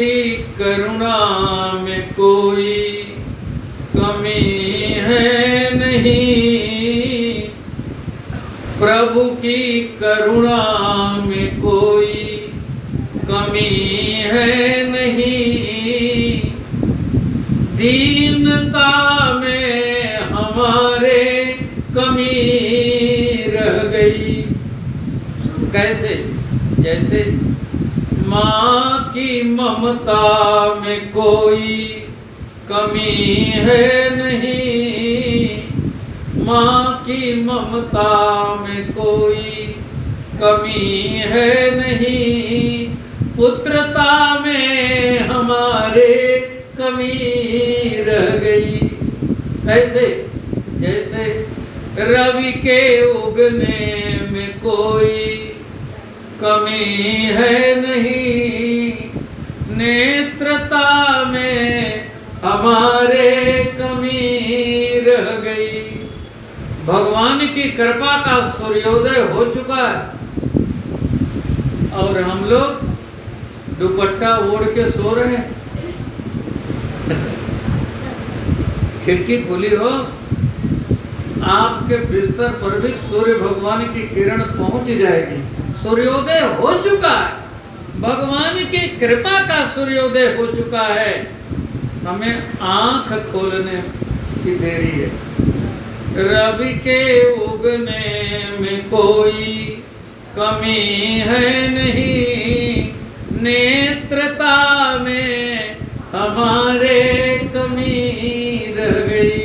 करुणा में कोई कमी है नहीं, प्रभु की करुणा में कोई कमी है नहीं। दीनता में हमारे कमी रह गई। कैसे? जैसे माँ की ममता में कोई कमी है नहीं, माँ की ममता में कोई कमी है नहीं। पुत्रता में हमारे कमी रह गई। ऐसे जैसे रवि के उगने में कोई कमी है नहीं, नेत्रता में हमारे कमी रह गई। भगवान की कृपा का सूर्योदय हो चुका है और हम लोग दुपट्टा ओढ़ के सो रहे हैं। खिड़की खुली हो, आपके बिस्तर पर भी सूर्य भगवान की किरण पहुंच जाएगी। सूर्योदय हो चुका है, भगवान की कृपा का सूर्योदय हो चुका है। हमें आंख खोलने की देरी है। रवि के उगने में कोई कमी है नहीं, नेत्रता में हमारे कमी रह गई।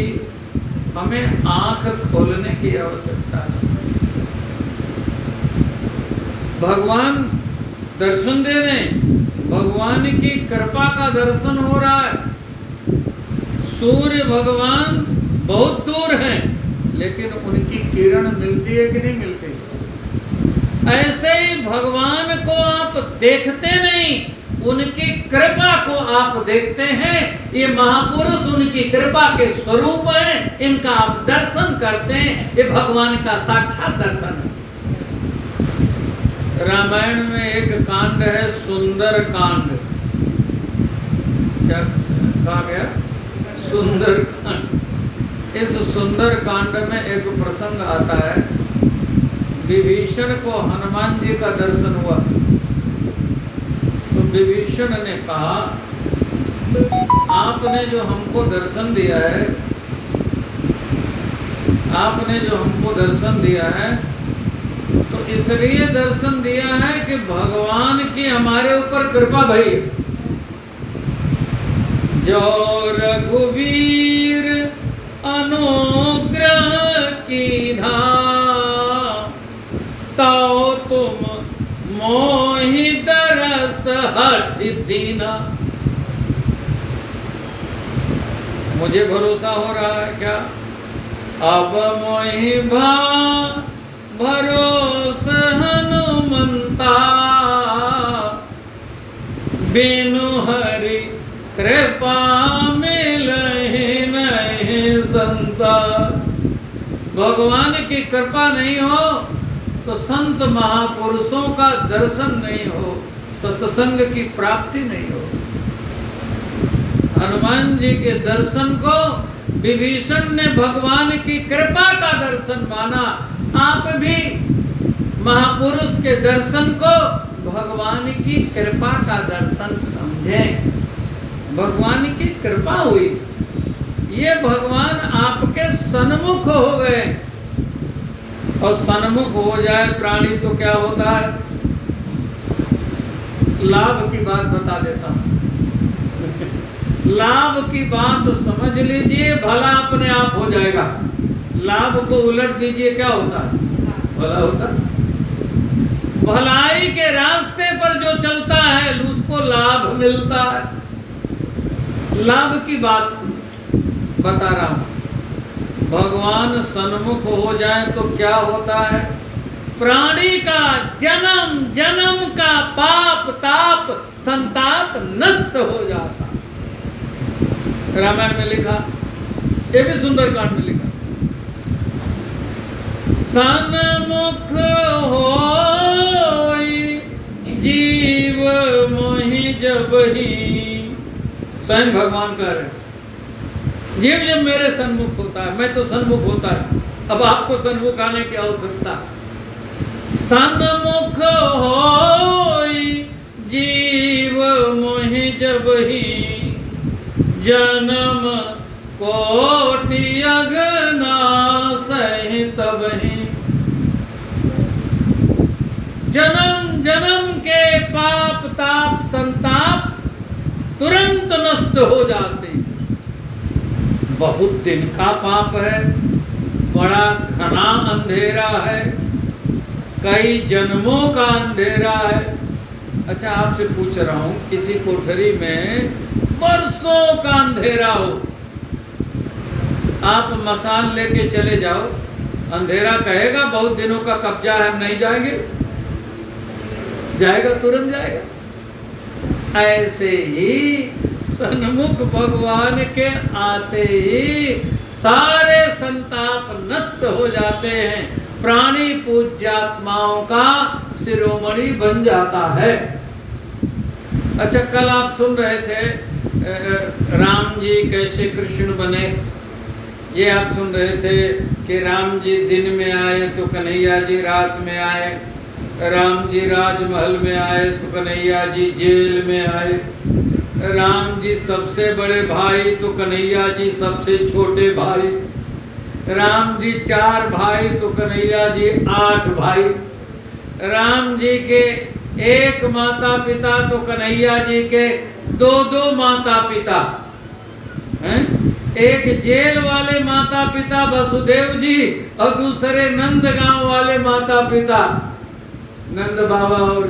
हमें आंख खोलने की आवश्यकता है। भगवान दर्शन दे रहे हैं, भगवान की कृपा का दर्शन हो रहा है। सूर्य भगवान बहुत दूर हैं, लेकिन उनकी किरण मिलती है कि नहीं मिलती? ऐसे ही भगवान को आप देखते नहीं, उनकी कृपा को आप देखते हैं। ये महापुरुष उनकी कृपा के स्वरूप हैं, इनका आप दर्शन करते हैं। ये भगवान का साक्षात दर्शन है। रामायण में एक कांड है, सुंदर कांड। क्या कहा गया? सुंदर कांड। इस सुंदर कांड में एक प्रसंग आता है। विभीषण को हनुमान जी का दर्शन हुआ तो विभीषण ने कहा, आपने जो हमको दर्शन दिया है, आपने जो हमको दर्शन दिया है, तो इसलिए दर्शन दिया है कि भगवान की हमारे ऊपर कृपा भई। जो रघुवीर अनुग्रह कीन्हा, ताओ तुम मोहि तरस हठ दीना। मुझे भरोसा हो रहा है क्या? अब मोहि भरोस हनुमंता, बिनु हरि कृपा मिलहि नहीं संता। भगवान की कृपा नहीं हो तो संत महापुरुषों का दर्शन नहीं हो, सत्संग की प्राप्ति नहीं हो। हनुमान जी के दर्शन को विभीषण ने भगवान की कृपा का दर्शन माना। आप भी महापुरुष के दर्शन को भगवान की कृपा का दर्शन समझें। भगवान की कृपा हुई, ये भगवान आपके सन्मुख हो गए। और सन्मुख हो जाए प्राणी तो क्या होता है? लाभ की बात बता देता हूं। लाभ की बात समझ लीजिए, भला अपने आप हो जाएगा। लाभ को उलट दीजिए, क्या होता है? भला होता है। भलाई के रास्ते पर जो चलता है उसको लाभ मिलता है। लाभ की बात बता रहा हूं। भगवान सन्मुख हो जाए तो क्या होता है? प्राणी का जन्म जन्म का पाप ताप संताप नष्ट हो जाता। रामायण में लिखा, ये भी सुंदरकांड में लिखा, सन्मुख होई जीव मोहि जब ही, स्वयं भगवान कह रहे हैं, जीव जब मेरे सन्मुख होता है, मैं तो सन्मुख होता है, अब आपको सन्मुख आने की आवश्यकता। सन्मुख होई जीव मोहि जब ही, जन्म कोटि अगनासहि तबहि। जन्म जन्म के पाप ताप संताप तुरंत नष्ट हो जाते। बहुत दिन का पाप है, बड़ा घना अंधेरा है, कई जन्मों का अंधेरा है। अच्छा, आपसे पूछ रहा हूं, किसी कोठरी में बरसों का अंधेरा हो, आप मसाल लेके चले जाओ, अंधेरा कहेगा बहुत दिनों का कब्जा है, हम नहीं जाएंगे? जाएगा, तुरंत जाएगा। ऐसे ही सन्मुख भगवान के आते ही सारे संताप नष्ट हो जाते हैं, प्राणी पूज्यात्माओं का शिरोमणि बन जाता है। अच्छा, कल आप सुन रहे थे राम जी कैसे कृष्ण बने, ये आप सुन रहे थे कि राम जी दिन में आए तो कन्हैया जी रात में आए, राम जी राजमहल में आए तो कन्हैया जी जेल में आए, राम जी सबसे बड़े भाई तो कन्हैया जी सबसे छोटे भाई, राम जी 4 भाई तो कन्हैया जी 8 भाई, राम जी के 1 माता पिता तो कन्हैया जी के 2 माता पिता हैं? एक जेल वाले माता पिता वसुदेव जी और दूसरे नंदगांव वाले माता पिता, नंद बाबा और